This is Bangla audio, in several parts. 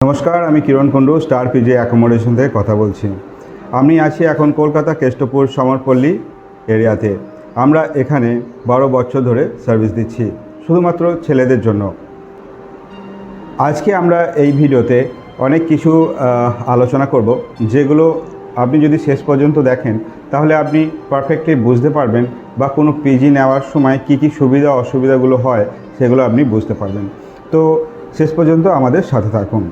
নমস্কার, আমি কিরণ কুণ্ডু স্টার পিজি অ্যাকোমোডেশন থেকে কথা বলছি। আমি আছি এখন কলকাতা কেষ্টপুর সমরপল্লী এরিয়াতে। আমরা এখানে 12 বছর ধরে সার্ভিস দিচ্ছি, শুধুমাত্র ছেলেদের জন্য। আজকে আমরা এই ভিডিওতে অনেক কিছু আলোচনা করব, যেগুলো আপনি যদি শেষ পর্যন্ত দেখেন তাহলে আপনি পারফেক্টলি বুঝতে পারবেন, বা কোনো পিজি নেওয়ার সময় কী কী সুবিধা অসুবিধাগুলো হয় সেগুলো আপনি বুঝতে পারবেন। তো শেষ পর্যন্ত আমাদের সাথে থাকুন।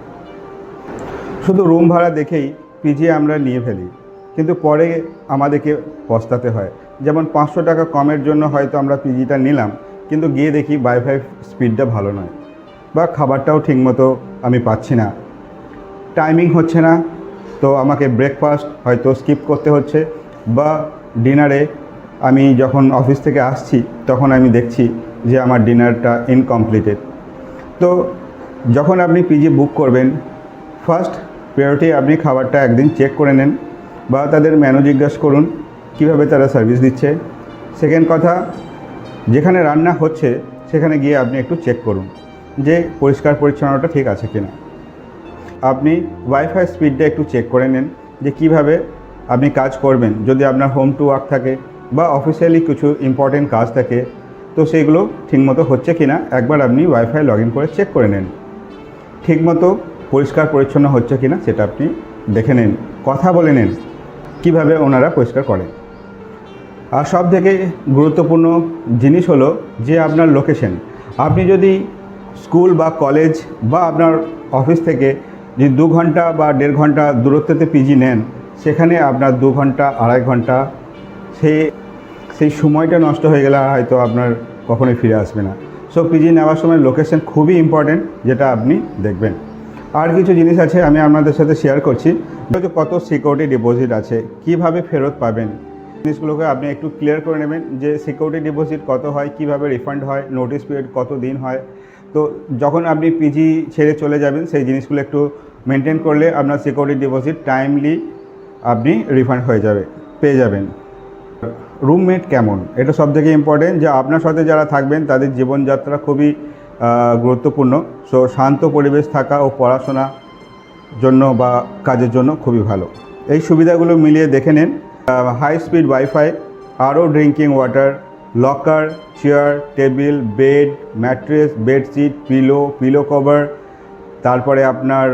শুধু রুম ভাড়া দেখেই পিজি আমরা নিয়ে ফেলি, কিন্তু পরে আমাদেরকে পস্তাতে হয়। যেমন 500 টাকা কমের জন্য হয়তো আমরা পিজিটা নিলাম, কিন্তু গিয়ে দেখি ওয়াইফাই স্পিডটা ভালো নয়, বা খাবারটাও ঠিকমতো আমি পাচ্ছি না, টাইমিং হচ্ছে না, তো আমাকে ব্রেকফাস্ট হয়তো স্কিপ করতে হচ্ছে, বা ডিনারে আমি যখন অফিস থেকে আসছি তখন আমি দেখছি যে আমার ডিনারটা ইনকমপ্লিটেড। তো যখন আপনি পিজি বুক করবেন, ফার্স্ট প্রায়োরিটি আপনি খাবারটা একদিন চেক করে নেন, বা তাদের মেনু জিজ্ঞাসা করুন কিভাবে তারা সার্ভিস দিচ্ছে। সেকেন্ড কথা, যেখানে রান্না হচ্ছে সেখানে গিয়ে আপনি একটু চেক করুন যে পরিষ্কার পরিচ্ছন্নতা ঠিক আছে কিনা। আপনি ওয়াইফাই স্পিডটা একটু চেক করে নেন যে কিভাবে আপনি কাজ করবেন। যদি আপনার হোম টু ওয়ার্ক থাকে বা অফিসিয়ালি কিছু ইম্পর্টেন্ট কাজ থাকে, তো সেইগুলো ঠিকমতো হচ্ছে কিনা একবার আপনি ওয়াইফাই লগ ইন করে চেক করে নেন। ঠিকমতো পরিষ্কার পরিচ্ছন্ন হচ্ছে কিনা সেটা আপনি দেখে নেন, কথা বলে নেন কীভাবে ওনারা পরিষ্কার করেন। আর সব থেকে গুরুত্বপূর্ণ জিনিস হলো যে আপনার লোকেশন। আপনি যদি স্কুল বা কলেজ বা আপনার অফিস থেকে যদি 2 ঘন্টা বা 1.5 ঘন্টা দূরত্বতে পিজি নেন, সেখানে আপনার 2 ঘন্টা 2.5 ঘন্টা সেই সময়টা নষ্ট হয়ে গেলে হয়তো আপনার কখনোই ফিরে আসবে না। সো পিজি নেওয়ার সময় লোকেশন খুবই ইম্পর্টেন্ট, যেটা আপনি দেখবেন। আর কিছু জিনিস আছে আমি আপনাদের সাথে শেয়ার করছি। কত সিকিউরিটি ডিপোজিট আছে, কিভাবে ফেরত পাবেন, জিনিসগুলোকে আপনি একটু ক্লিয়ার করে নেবেন যে সিকিউরিটি ডিপোজিট কত হয়, কিভাবে রিফান্ড হয়, নোটিস পিরিয়ড কত দিন হয়। তো যখন আপনি পিজি ছেড়ে চলে যাবেন সেই জিনিসগুলো একটু মেনটেন করলে আপনার সিকিউরিটি ডিপোজিট টাইমলি আপনি রিফান্ড পেয়ে যাবেন। রুমমেট কেমন, এটা সবথেকে ইম্পর্টেন্ট। যে আপনার সাথে যারা থাকবেন তাদের জীবনযাত্রা খুবই গুরুত্বপূর্ণ। সো শান্ত পরিবেশ থাকা ও পড়াশোনার জন্য বা কাজের জন্য খুবই ভালো। এই সুবিধাগুলো মিলিয়ে দেখে নিন। হাই স্পিড ওয়াইফাই, আরও drinking water, locker, chair, table, bed, mattress, bedsheet, pillow cover, তারপরে আপনার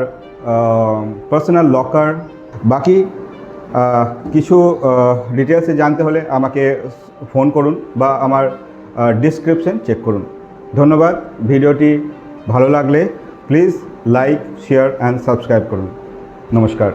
পার্সোনাল লকার। বাকি কিছু ডিটেলসে জানতে হলে আমাকে ফোন করুন বা আমার ডিসক্রিপশন চেক করুন। ধন্যবাদ। ভিডিওটি ভালো লাগলে please like, share and subscribe করুন। নমস্কার।